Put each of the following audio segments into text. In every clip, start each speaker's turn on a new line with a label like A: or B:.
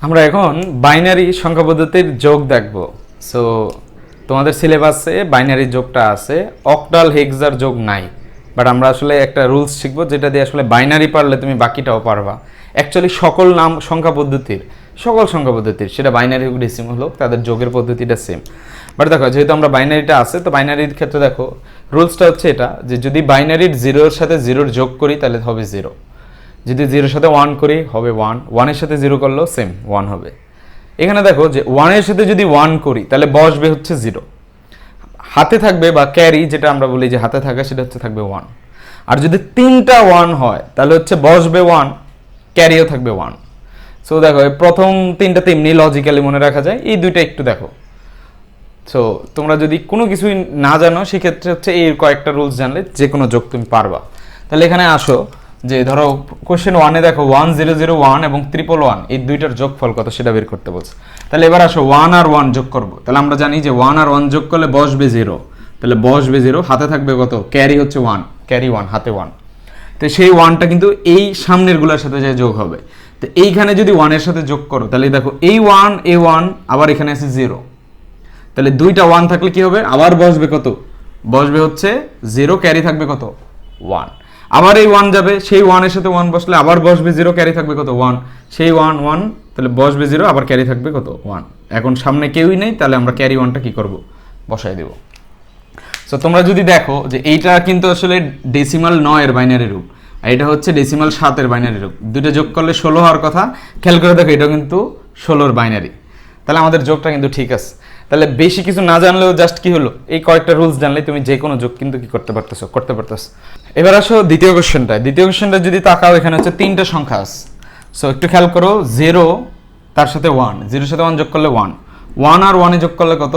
A: আমরা এখন বাইনারি সংখ্যা পদ্ধতির যোগ দেখব। সো তোমাদের সিলেবাসে বাইনারি যোগটা আছে, অক্টাল হেক্সার যোগ নাই। বাট আমরা আসলে একটা রুলস শিখবো যেটা দিয়ে আসলে বাইনারি পারলে তুমি বাকিটাও পারবা। অ্যাকচুয়ালি সকল সংখ্যা পদ্ধতির সেটা বাইনারি হোক ডেসিমাল হোক, তাদের যোগের পদ্ধতিটা সেম। বাট দেখো, যেহেতু আমরা বাইনারিটা আছে, তো বাইনারির ক্ষেত্রে দেখো রুলসটা হচ্ছে এটা, যে যদি বাইনারির জিরোর সাথে জিরোর যোগ করি তাহলে হবে জিরো, যদি জিরোর সাথে ওয়ান করি হবে ওয়ান, ওয়ানের সাথে জিরো করলেও সেম ওয়ান হবে। এখানে দেখো যে ওয়ানের সাথে যদি ওয়ান করি তাহলে বসবে হচ্ছে জিরো, হাতে থাকবে বা ক্যারি যেটা আমরা বলি যে হাতে থাকে সেটা হচ্ছে থাকবে ওয়ান। আর যদি তিনটা ওয়ান হয় তাহলে হচ্ছে বসবে ওয়ান, ক্যারিও থাকবে ওয়ান। সো দেখো প্রথম তিনটা তেমনি লজিক্যালি মনে রাখা যায়, এই দুইটা একটু দেখো। সো তোমরা যদি কোনো কিছুই না জানো সেক্ষেত্রে হচ্ছে এই কয়েকটা রুলস জানলে যে কোনো যোগ তুমি পারবা। তাহলে এখানে আসো, যে ধরো কোশ্চেন ওয়ানে দেখো 1001 এবং 111 এই দুইটার যোগফল কত সেটা বের করতে বলছে। তাহলে এবার আসো 1 আর 1 যোগ করবো। তাহলে আমরা জানি যে 1 আর 1 যোগ করলে বসবে জিরো, তাহলে বসবে জিরো, হাতে থাকবে কত, ক্যারি হচ্ছে 1, ক্যারি 1, হাতে 1। তো সেই 1টা কিন্তু এই সামনের গুলোর সাথে যে যোগ হবে। তো এইখানে যদি 1 এর সাথে যোগ করো তাহলে দেখো এই 1 এই 1 আবার এখানে আছে 0, তাহলে দুইটা 1 থাকলে কি হবে, আবার বসবে কত, বসবে হচ্ছে 0, ক্যারি থাকবে কত 1। আবার এই 1 যাবে, সেই 1 এর সাথে 1 বসলে আবার বসবে 0, ক্যারি থাকবে কত 1, সেই 1 1, তাহলে বসবে 0, আবার ক্যারি থাকবে কত 1। এখন সামনে কেউই নেই, তাহলে আমরা ক্যারি 1টা কি করব, বসাই দেব। সো তোমরা যদি দেখো যে এইটা কিন্তু আসলে ডেসিমাল 9 এর বাইনারি রূপ, আর এটা হচ্ছে ডেসিমাল 7 এর বাইনারি রূপ, দুটো যোগ করলে 16 হওয়ার কথা। খেয়াল করে দেখো এটা কিন্তু 16 বাইনারি, তাহলে আমাদের যোগটা কিন্তু ঠিক আছে। তাহলে বেশি কিছু না জানলেও জাস্ট কি হলো, এই কয়েকটা রুলস জানলে তুমি যে কোনো যোগ কিন্তু কি করতে পারতেছো। এবার আসো দ্বিতীয় কোশ্চেনটা যদি তাকাও, এখানে হচ্ছে তিনটা সংখ্যা আছে। সো একটু খেয়াল করো, 0 তার সাথে 1, 0 সাথে 1 যোগ করলে 1, 1 আর 1 এ যোগ করলে কত,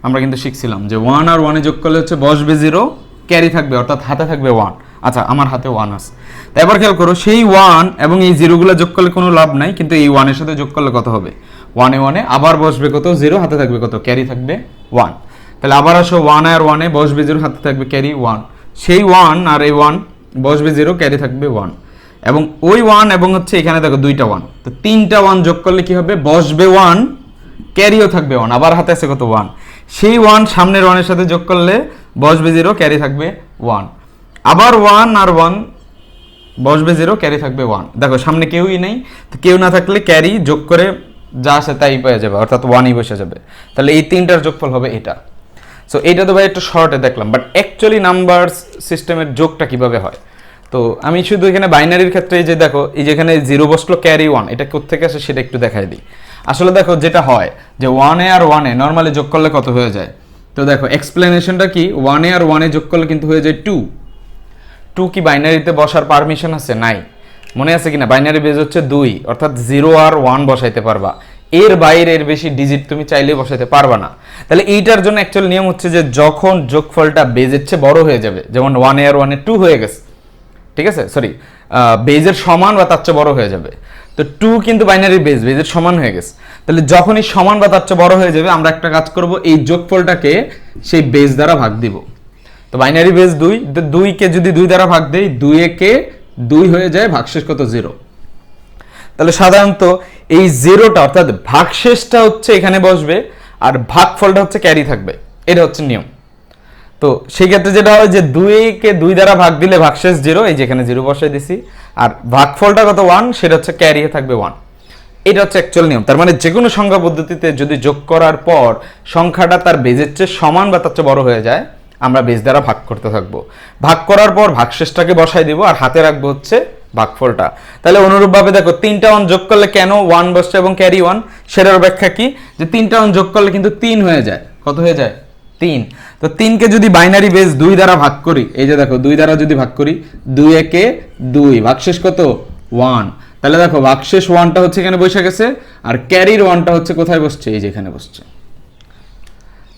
A: আমরা কিন্তু শিখছিলাম যে 1 আর 1 এ যোগ করলে হচ্ছে বসবে 0, ক্যারি থাকবে, অর্থাৎ হাতে থাকবে 1। আচ্ছা, আমার হাতে 1 আছে। তো এবার খেয়াল করো, সেই 1 এবং এই 0 গুলো যোগ করলে কোনো লাভ নাই, কিন্তু এই 1 এর সাথে যোগ করলে কত হবে, 1 এ আবার বসবে কত 0, হাতে থাকবে কত, ক্যারি থাকবে 1। তাহলে আবার আসো 1 আর 1 এ বসবে 0, হাতে থাকবে ক্যারি 1, সেই 1 আর এই 1 বসবে 0, ক্যারি থাকবে 1। এবং ওই 1 এবং হচ্ছে এখানে দেখো দুইটা 1, তো তিনটা 1 যোগ করলে কি হবে, বসবে 1, ক্যারিও থাকবে 1, আবার হাতে আছে কত 1, সেই 1 সামনের 1 এর সাথে যোগ করলে বসবে 0, ক্যারি থাকবে 1। আবার 1 আর 1 বসবে 0, ক্যারি থাকবে 1। দেখো সামনে কেউই নেই, তো কেউ না থাকলে ক্যারি যোগ করে যা আসে তাই পেয়ে যাবে, অর্থাৎ 1ই বসে যাবে। তাহলে এই তিনটার যোগফল হবে এটা। সো এইটা তো ভাই একটু শর্টে দেখলাম, বাট অ্যাকচুয়ালি নাম্বার সিস্টেমের যোগটা কিভাবে হয়, তো আমি শুধু এখানে বাইনারির ক্ষেত্রে যে দেখো এই যেখানে 0 বসলো, ক্যারি 1, এটা কোত্থেকে আসে সেটা একটু দেখাই দিই। আসলে দেখো যেটা হয় যে 1 এ আর 1 এ নর্মালি যোগ করলে কত হয়ে যায়, তো দেখো এক্সপ্লেনেশনটা কি, 1 এ আর 1 এ যোগ করলে কিন্তু হয়ে যায় 2। 2 কি বাইনারিতে বসার পারমিশন আছে, নাই, মনে আছে কিনা, বাইনারি বেজ হচ্ছে 2, অর্থাৎ 0 আর 1 বসাইতে পারবা, এর বাইরে এর বেশি ডিজিট তুমি চাইলেই বসাইতে পারবা না। তাহলে এইটার জন্য অ্যাকচুয়াল নিয়ম হচ্ছে যে যখন যোগফলটা বেজের চেয়ে বড় হয়ে যাবে, যেমন 1 এ আর 1 এ 2 হয়ে গেছে, ঠিক আছে, সরি বেজের সমান বা তার চেয়ে বড় হয়ে যাবে, তো 2 কিন্তু বাইনারি বেজের সমান হয়ে গেছে। তাহলে যখনই সমান বা তার চেয়ে বড় হয়ে যাবে, আমরা একটা কাজ করব, এই যোগফলটাকে সেই বেজ দ্বারা ভাগ দিব। তো বাইনারি বেজ 2, 2 কে যদি 2 দ্বারা ভাগ দেই, 2 কে 2 হয়ে যায়, ভাগশেষ কত 0। তাহলে সাধারণত এই 0টা অর্থাৎ ভাগশেষটা হচ্ছে এখানে বসবে, আর ভাগফলটা হচ্ছে ক্যারি থাকবে, এটা হচ্ছে নিয়ম। তো সেই ক্ষেত্রে যেটা হয় যে 2 কে 2 দ্বারা ভাগ দিলে ভাগশেষ 0, এই যেখানে 0 বসাই দিছি, আর ভাগফলটা কত 1, সেটা হচ্ছে ক্যারি থাকবে 1। এটা হচ্ছে অ্যাকচুয়াল নিয়ম। তার মানে যে কোনো সংখ্যা পদ্ধতিতে যদি যোগ করার পর সংখ্যাটা তার বেজের চেয়ে সমান বা তার চেয়ে বড় হয়ে যায়, আমরা বেজ দ্বারা ভাগ করতে থাকবো। ভাগ করার পর ভাগশেষটাকে বসাই দিব, আর হাতে রাখবো হচ্ছে ভাগফলটা। তাহলে অনুরূপভাবে দেখো 3টা 1 যোগ করলে কেন 1 বসছে এবং ক্যারি 1, সেটার ব্যাখ্যা কি, যে 3টা 1 যোগ করলে কিন্তু 3 হয়ে যায়, কত হয়ে যায় 3। তো 3 কে যদি বাইনারি বেজ 2 দ্বারা ভাগ করি, এই যে দেখো 2 দ্বারা যদি ভাগ করি, 2 একে 2, ভাগশেষ কত 1। তাহলে দেখো ভাগশেষ 1টা হচ্ছে এখানে বসে গেছে, আর ক্যারির 1টা হচ্ছে কোথায় বসছে, এই যে এখানে বসছে।